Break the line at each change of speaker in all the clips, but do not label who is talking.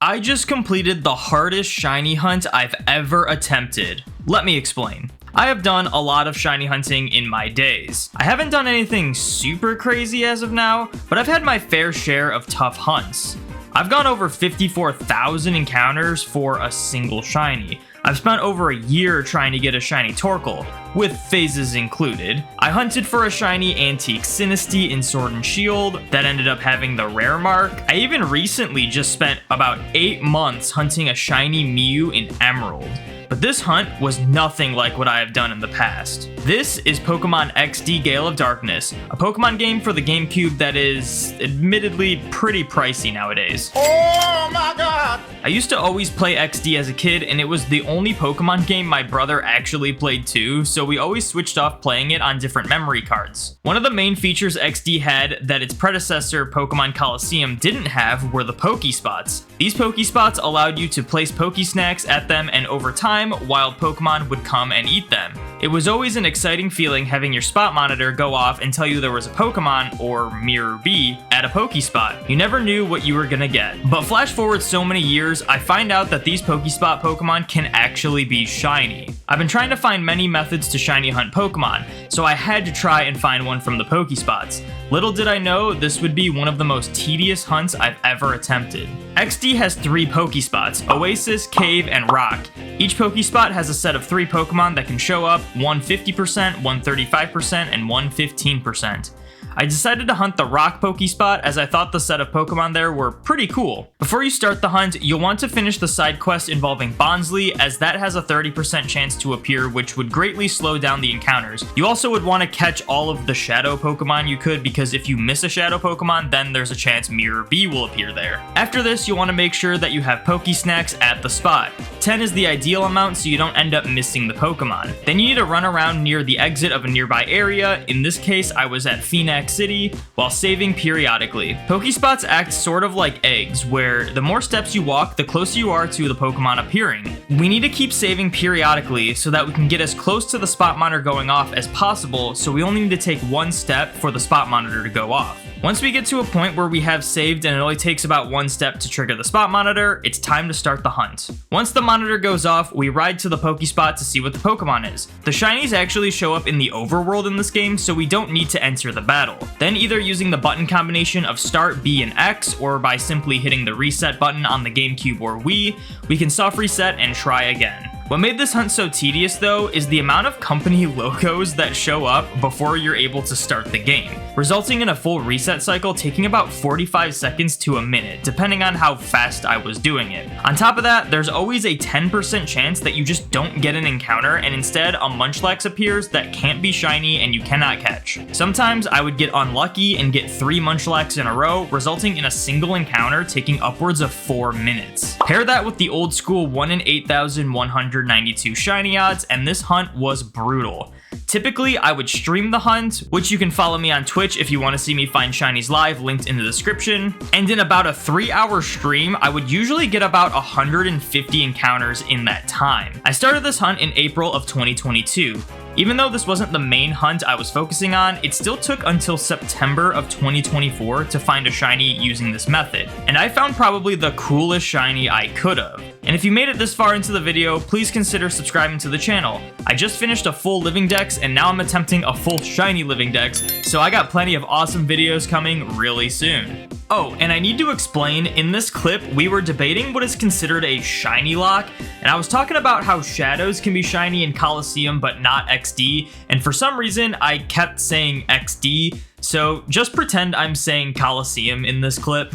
I just completed the hardest shiny hunt I've ever attempted. Let me explain. I have done a lot of shiny hunting in my days. I haven't done anything super crazy as of now, but I've had my fair share of tough hunts. I've gone over 54,000 encounters for a single shiny. I've spent over a year trying to get a shiny Torkoal, with phases included. I hunted for a shiny Antique Sinistea in Sword and Shield that ended up having the rare mark. I even recently just spent about 8 months hunting a shiny Mew in Emerald. But this hunt was nothing like what I have done in the past. This is Pokemon XD Gale of Darkness, a Pokemon game for the GameCube that is admittedly pretty pricey nowadays.
Oh my god!
I used to always play XD as a kid, and it was the only Pokemon game my brother actually played too, so we always switched off playing it on different memory cards. One of the main features XD had that its predecessor Pokemon Coliseum didn't have were the Pokespots. These Pokespots allowed you to place Pokesnacks at them, and over time, wild Pokemon would come and eat them. It was always an exciting feeling having your spot monitor go off and tell you there was a Pokemon, or Mirror B, at a Pokespot. You never knew what you were gonna get. But flash forward so many years, I find out that these Pokespot Pokemon can actually be shiny. I've been trying to find many methods to shiny hunt Pokemon, so I had to try and find one from the Pokespots. Little did I know this would be one of the most tedious hunts I've ever attempted. XD has 3 Pokespots, Oasis, Cave, and Rock. Each Pokespot has a set of 3 Pokemon that can show up, one 50%, one 35%, and one 15%. I decided to hunt the Rock Pokespot as I thought the set of Pokemon there were pretty cool. Before you start the hunt, you'll want to finish the side quest involving Bonsly, as that has a 30% chance to appear, which would greatly slow down the encounters. You also would want to catch all of the Shadow Pokemon you could, because if you miss a Shadow Pokemon, then there's a chance Mirror B will appear there. After this, you'll want to make sure that you have Pokesnacks at the spot. 10 is the ideal amount so you don't end up missing the Pokemon. Then you need to run around near the exit of a nearby area. In this case, I was at Phoenix City, while saving periodically. Pokespots act sort of like eggs, where the more steps you walk, the closer you are to the Pokemon appearing. We need to keep saving periodically so that we can get as close to the spot monitor going off as possible, so we only need to take 1 step for the spot monitor to go off. Once we get to a point where we have saved and it only takes about 1 step to trigger the spot monitor, it's time to start the hunt. Once the monitor goes off, we ride to the Pokespot to see what the Pokemon is. The shinies actually show up in the overworld in this game, so we don't need to enter the battle. Then either using the button combination of Start, B, and X, or by simply hitting the reset button on the GameCube or Wii, we can soft reset and try again. What made this hunt so tedious though is the amount of company logos that show up before you're able to start the game, resulting in a full reset cycle taking about 45 seconds to a minute, depending on how fast I was doing it. On top of that, there's always a 10% chance that you just don't get an encounter and instead a Munchlax appears that can't be shiny and you cannot catch. Sometimes I would get unlucky and get 3 Munchlax in a row, resulting in a single encounter taking upwards of 4 minutes. Pair that with the old school 1 in 8,192 shiny odds, and this hunt was brutal. Typically, I would stream the hunt, which you can follow me on Twitch if you want to see me find shinies live, linked in the description. And in about a 3-hour stream, I would usually get about 150 encounters in that time. I started this hunt in April of 2022. Even though this wasn't the main hunt I was focusing on, it still took until September of 2024 to find a shiny using this method. And I found probably the coolest shiny I could have. And if you made it this far into the video, please consider subscribing to the channel. I just finished a full Living Dex, and now I'm attempting a full shiny Living Dex, so I got plenty of awesome videos coming really soon. Oh, and I need to explain, in this clip, we were debating what is considered a shiny lock, and I was talking about how shadows can be shiny in Coliseum but not XD, and for some reason, I kept saying XD, so just pretend I'm saying Coliseum in this clip.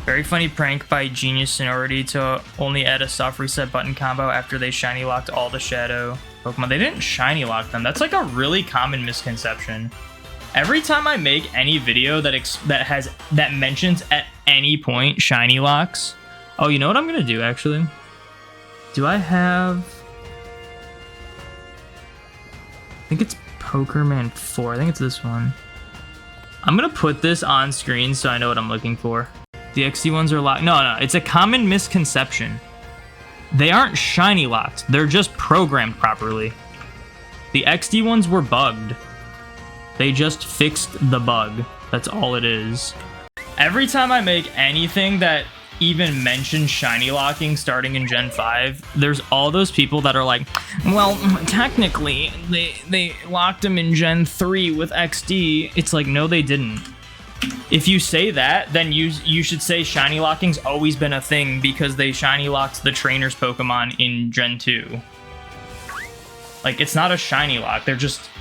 Very funny prank by Genius Sonority to only add a soft reset button combo after they shiny locked all the shadow Pokemon. They didn't shiny lock them. That's like a really common misconception. Every time I make any video that mentions at any point shiny locks. Oh, you know what I'm gonna do actually? Do I have? I think it's Pokerman 4. I think it's this one. I'm gonna put this on screen so I know what I'm looking for. The XD ones are locked. No, it's a common misconception. They aren't shiny locked. They're just programmed properly. The XD ones were bugged. They just fixed the bug. That's all it is. Every time I make anything that even mentions shiny locking starting in Gen 5, there's all those people that are like, well, technically, they locked them in Gen 3 with XD. It's like, no, they didn't. If you say that, then you should say shiny locking's always been a thing because they shiny locked the trainer's Pokemon in Gen 2. Like, it's not a shiny lock. They're just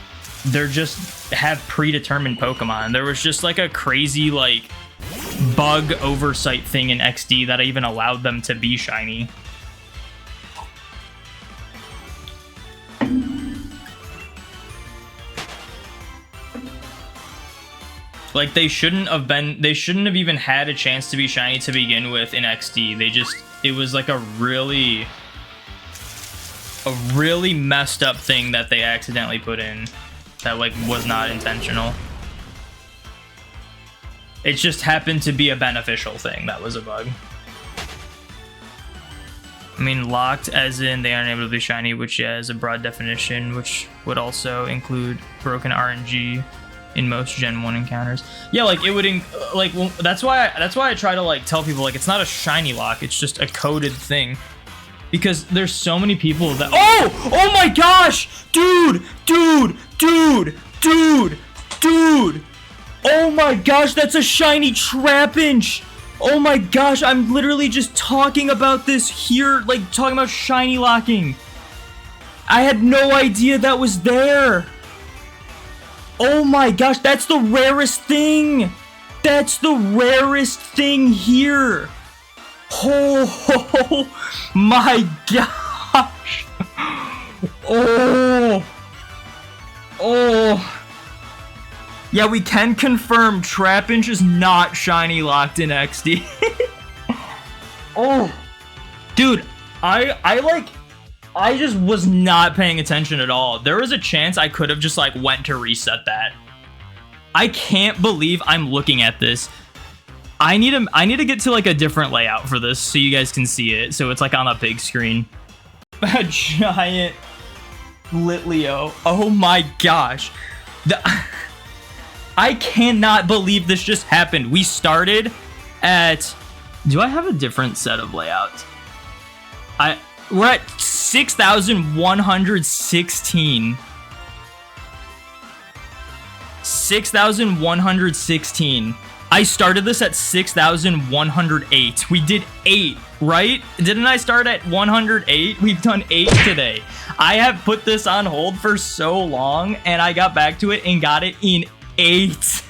have predetermined Pokemon. There was just like a crazy like bug oversight thing in XD that even allowed them to be shiny. Like, they shouldn't have even had a chance to be shiny to begin with in XD. It was like a really messed up thing that they accidentally put in that like was not intentional. It just happened to be a beneficial thing that was a bug. I mean, locked as in they aren't able to be shiny, which yeah, is a broad definition, which would also include broken RNG in most Gen 1 encounters. Yeah, like it would like, well, that's why I try to like tell people like it's not a shiny lock, it's just a coded thing. Because there's so many people that oh my gosh, dude, oh my gosh, that's a shiny Trapinch. Oh my gosh, I'm literally just talking about this here, like talking about shiny locking. I had no idea that was there. Oh my gosh, that's the rarest thing. That's the rarest thing here. Oh my gosh. Oh. Yeah, we can confirm Trapinch is not shiny locked in XD. Oh. Dude, I just was not paying attention at all. There was a chance I could have just like went to reset that. I can't believe I'm looking at this. I need to get to like a different layout for this so you guys can see it. So it's like on a big screen. A giant Litleo. Oh my gosh. I cannot believe this just happened. We started at... Do I have a different set of layouts? We're at 6,116. 6,116. I started this at 6,108. We did 8, right? Didn't I start at 108? We've done 8 today. I have put this on hold for so long, and I got back to it and got it in 8.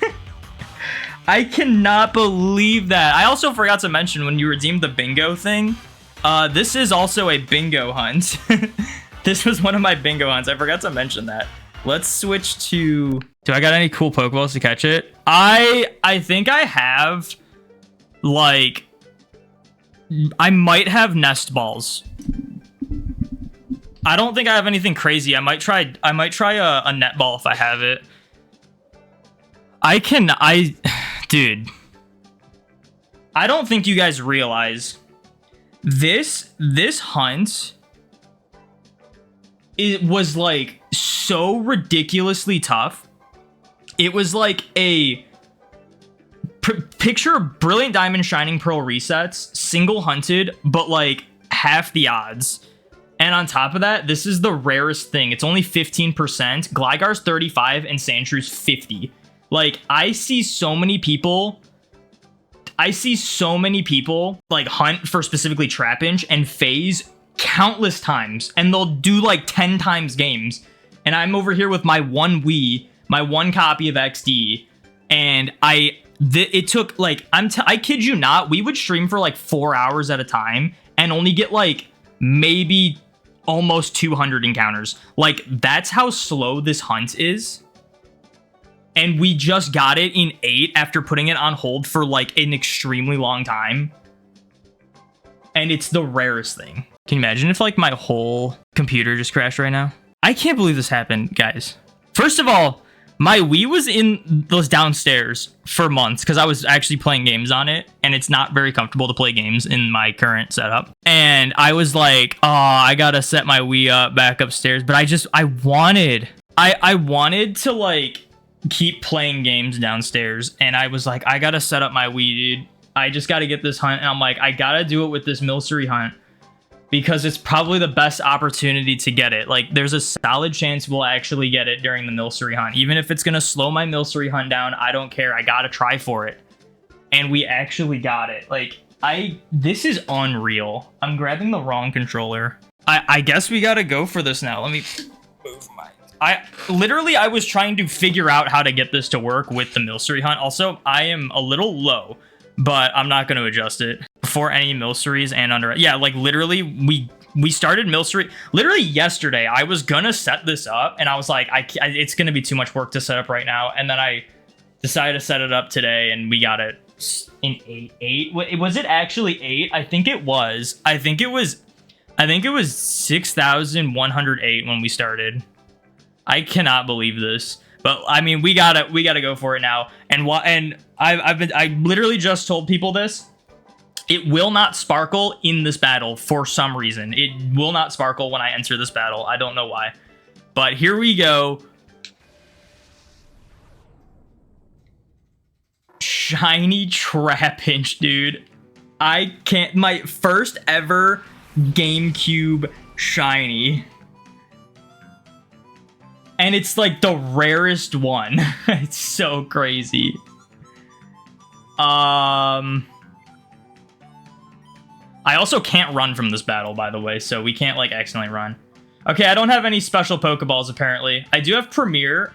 I cannot believe that. I also forgot to mention when you redeemed the bingo thing, this is also a bingo hunt. This was one of my bingo hunts. I forgot to mention that. Let's switch to... Do I got any cool Pokeballs to catch it? I think I have, like... I might have Nest Balls. I don't think I have anything crazy. I might try a Net Ball if I have it. Dude. I don't think you guys realize... This hunt... It was, like, so ridiculously tough. It was like a... Picture Brilliant Diamond, Shining Pearl resets, single hunted, but, like, half the odds. And on top of that, this is the rarest thing. It's only 15%. Gligar's 35 and Sandshrews 50. Like, I see so many people, like, hunt for specifically Trapinch and phase countless times, and they'll do like 10 times games, and I'm over here with my one Wii, my one copy of XD, and it took like I kid you not, we would stream for like 4 hours at a time and only get like maybe almost 200 encounters. Like, that's how slow this hunt is, and we just got it in 8 after putting it on hold for like an extremely long time, and it's the rarest thing. Can you imagine if like my whole computer just crashed right now? I can't believe this happened, guys. First of all, my Wii was downstairs for months because I was actually playing games on it, and it's not very comfortable to play games in my current setup. And I was like, oh, I gotta set my Wii up back upstairs. But I wanted to like keep playing games downstairs, and I was like, I gotta set up my Wii, dude. I just gotta get this hunt, and I'm like, I gotta do it with this Milcery hunt because it's probably the best opportunity to get it. Like, there's a solid chance we'll actually get it during the Milcery hunt. Even if it's gonna slow my Milcery hunt down, I don't care. I gotta try for it. And we actually got it. Like, this is unreal. I'm grabbing the wrong controller. I guess we gotta go for this now. Let me move my... I was trying to figure out how to get this to work with the Milcery hunt. Also, I am a little low, but I'm not going to adjust it before any Milceries and under. Yeah, like literally we started Milcery literally yesterday. I was going to set this up and I was like, it's going to be too much work to set up right now. And then I decided to set it up today and we got it in 8. Was it actually 8? I think it was. I think it was 6,108 when we started. I cannot believe this, but I mean, we gotta go for it now. And I literally just told people this. It will not sparkle in this battle for some reason. It will not sparkle when I enter this battle. I don't know why, but here we go. Shiny Trapinch, dude. I can't. My first ever GameCube shiny. And it's like the rarest one. It's so crazy. I also can't run from this battle, by the way, so we can't like accidentally run. Okay, I don't have any special Pokeballs apparently. I do have Premier.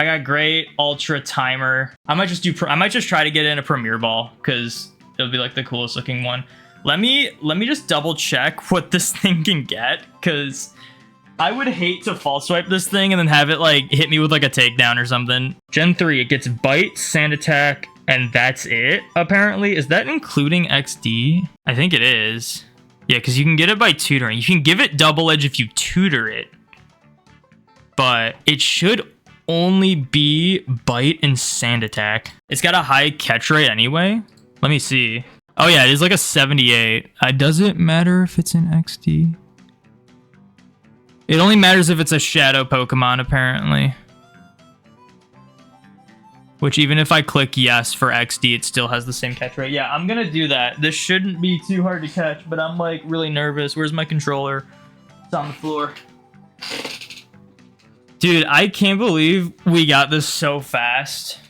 I got Great, Ultra, Timer. I might just try to get in a Premier Ball because it'll be like the coolest looking one. Let me just double check what this thing can get, because I would hate to false swipe this thing and then have it like hit me with like a takedown or something. Gen 3, it gets Bite, Sand Attack, and that's it, apparently. Is that including XD? I think it is. Yeah, because you can get it by tutoring. You can give it Double Edge if you tutor it. But it should only be Bite and Sand Attack. It's got a high catch rate anyway. Let me see. Oh yeah, it is like a 78. Does it matter if it's in XD? It only matters if it's a shadow Pokemon, apparently. Which, even if I click yes for XD, it still has the same catch rate. Yeah, I'm gonna do that. This shouldn't be too hard to catch, but I'm, like, really nervous. Where's my controller? It's on the floor. Dude, I can't believe we got this so fast.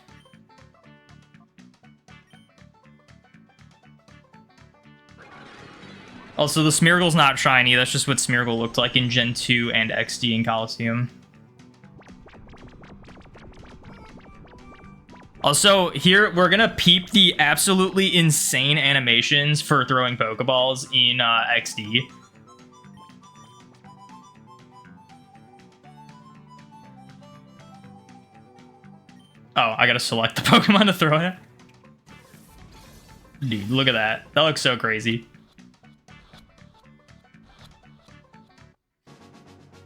Also, the Smeargle's not shiny. That's just what Smeargle looked like in Gen 2 and XD in Coliseum. Also, here, we're gonna peep the absolutely insane animations for throwing Pokeballs in XD. Oh, I gotta select the Pokemon to throw it at? Dude, look at that. That looks so crazy.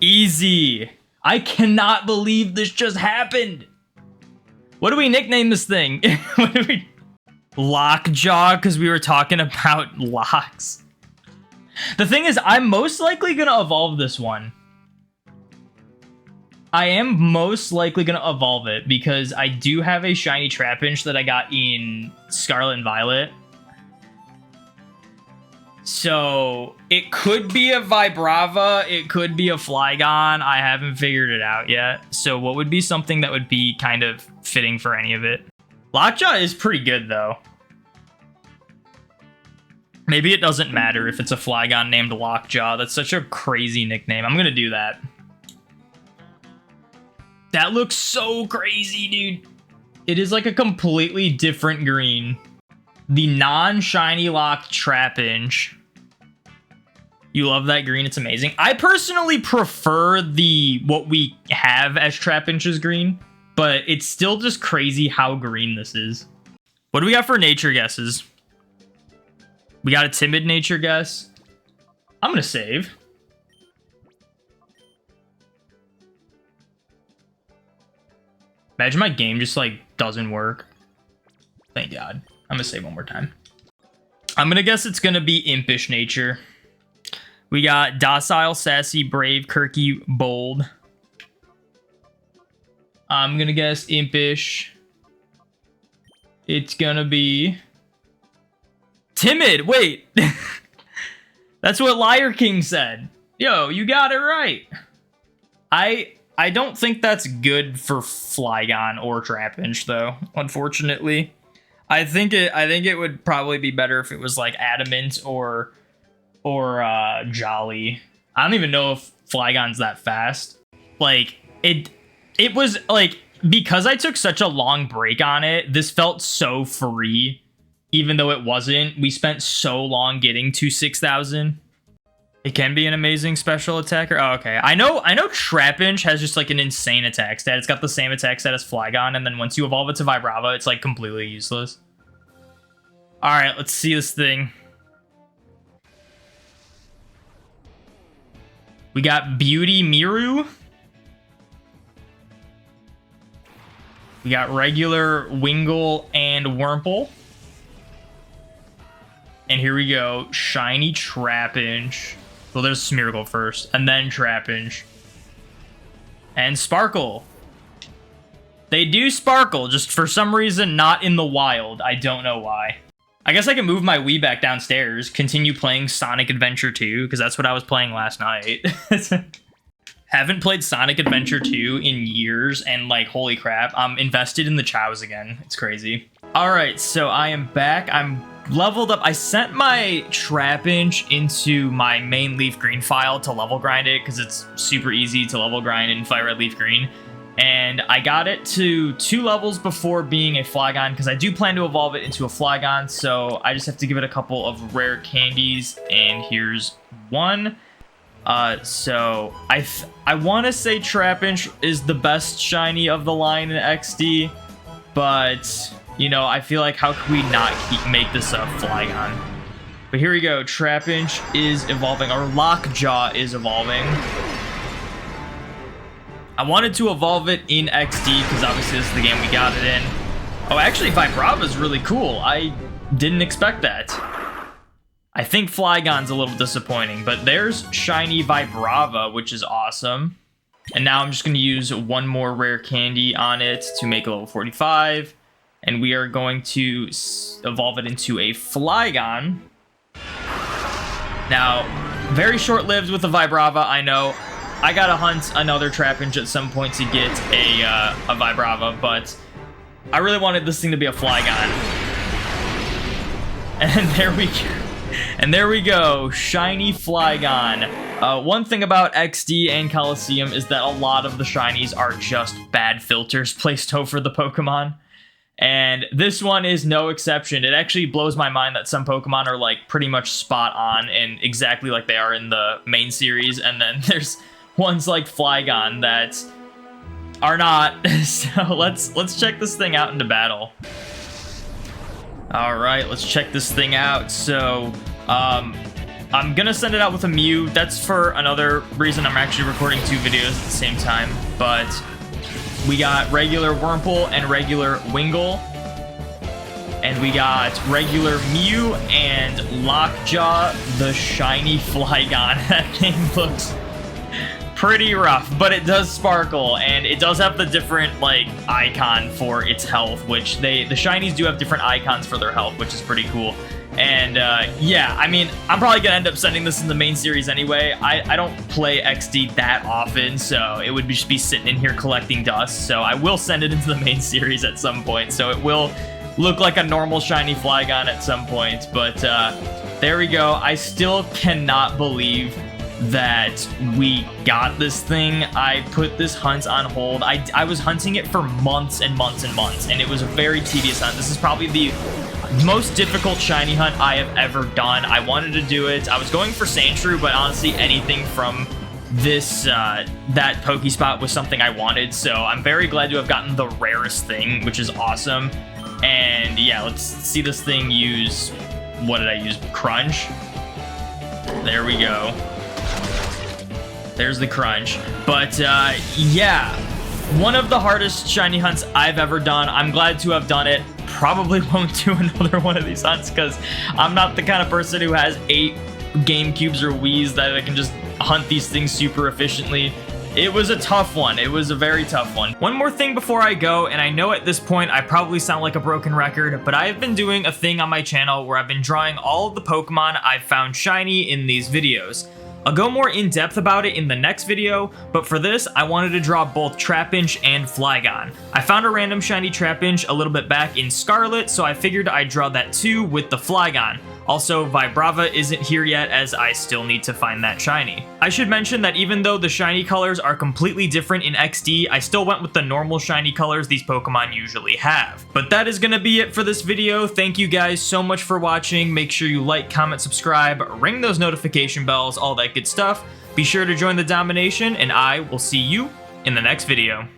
Easy. I cannot believe this just happened. What do we nickname this thing? What do we... Lockjaw, because we were talking about locks. The thing is, I'm most likely going to evolve this one. I am most likely going to evolve it because I do have a shiny Trapinch that I got in Scarlet and Violet. So, it could be a vibrava, it could be a flygon. I haven't figured it out yet. So, what would be something that would be kind of fitting for any of it? Lockjaw is pretty good, though. Maybe it doesn't matter if it's a flygon named Lockjaw. That's such a crazy nickname. I'm gonna do that. That looks so crazy, dude. It is like a completely different green. The non-shiny locked Trapinch. You love that green, it's amazing. I personally prefer what we have as Trapinch's green, but it's still just crazy how green this is. What do we got for nature guesses? We got a timid nature guess. I'm gonna save. Imagine my game just like doesn't work. Thank God. I'm gonna save one more time. I'm gonna guess it's gonna be impish nature. We got docile, sassy, brave, quirky, bold. I'm gonna guess impish. It's gonna be timid. Wait. That's what Liar King said. Yo, you got it right. I don't think that's good for Flygon or Trapinch though, unfortunately. I think it would probably be better if it was like Adamant or Jolly. I don't even know if Flygon's that fast. Like it was like, because I took such a long break on it, this felt so free, even though it wasn't. We spent so long getting to 6,000. It can be an amazing special attacker. Oh, okay. I know Trapinch has just like an insane attack stat. It's got the same attack stat as Flygon, and then once you evolve it to Vibrava, it's like completely useless. All right, let's see this thing. We got Beauty Miru. We got regular Wingull and Wurmple. And here we go, shiny Trapinch. Well, there's Smeargle first, and then Trapinch. And Sparkle. They do sparkle, just for some reason not in the wild. I don't know why. I guess I can move my Wii back downstairs, continue playing Sonic Adventure 2, because that's what I was playing last night. Haven't played Sonic Adventure 2 in years, and like, holy crap, I'm invested in the chows again. It's crazy. All right, so I am back. I'm leveled up. I sent my Trapinch into my main Leaf Green file to level grind it, because it's super easy to level grind in Fire Red Leaf Green. And I got it to 2 levels before being a Flygon, because I do plan to evolve it into a Flygon, so I just have to give it a couple of rare candies, and here's one. So I want to say Trapinch is the best shiny of the line in XD, but you know, I feel like how can we not make this a Flygon? But here we go. Trapinch is evolving, or Lockjaw is evolving. I wanted to evolve it in XD because obviously this is the game we got it in. Oh, actually, Vibrava is really cool. I didn't expect that. I think Flygon's a little disappointing, but there's shiny Vibrava, which is awesome. And now I'm just going to use one more rare candy on it to make a level 45. And we are going to evolve it into a Flygon. Now, very short-lived with the Vibrava, I know. I gotta hunt another Trapinch at some point to get a Vibrava, but I really wanted this thing to be a Flygon. And there we go. And there we go, shiny Flygon. One thing about XD and Coliseum is that a lot of the shinies are just bad filters placed over the Pokemon. And this one is no exception. It actually blows my mind that some Pokemon are like pretty much spot on and exactly like they are in the main series. And then there's ones like Flygon that are not. So let's check this thing out into battle. All right, let's check this thing out. So I'm gonna send it out with a Mew. That's for another reason I'm actually recording 2 videos at the same time. But we got regular Wurmple and regular Wingull. And we got regular Mew and Lockjaw, the shiny Flygon. That thing looks pretty rough, but it does sparkle, and it does have the different like icon for its health, which the shinies do have different icons for their health, which is pretty cool. And yeah, I mean, I'm probably gonna end up sending this in the main series anyway. I don't play XD that often, so it would just be sitting in here collecting dust. So I will send it into the main series at some point, so it will look like a normal shiny Flygon at some point. But there we go. I still cannot believe that we got this thing. I put this hunt on hold. I was hunting it for months and months and months, and it was a very tedious hunt. This is probably the most difficult shiny hunt I have ever done. I wanted to do it. I was going for Sandshrew, but honestly, anything from this that Pokespot was something I wanted, so I'm very glad to have gotten the rarest thing, which is awesome. And yeah, let's see this thing use, what did I use? Crunch. There we go. There's the Crunch. But yeah, one of the hardest shiny hunts I've ever done. I'm glad to have done it. Probably won't do another one of these hunts because I'm not the kind of person who has 8 GameCubes or Wiis that I can just hunt these things super efficiently. It was a tough one. It was a very tough one. One more thing before I go, and I know at this point I probably sound like a broken record, but I have been doing a thing on my channel where I've been drawing all of the Pokemon I've found shiny in these videos. I'll go more in depth about it in the next video, but for this, I wanted to draw both Trapinch and Flygon. I found a random shiny Trapinch a little bit back in Scarlet, so I figured I'd draw that too with the Flygon. Also, Vibrava isn't here yet as I still need to find that shiny. I should mention that even though the shiny colors are completely different in XD, I still went with the normal shiny colors these Pokemon usually have. But that is gonna be it for this video. Thank you guys so much for watching. Make sure you like, comment, subscribe, ring those notification bells, all that good stuff. Be sure to join the domiNATION, and I will see you in the next video.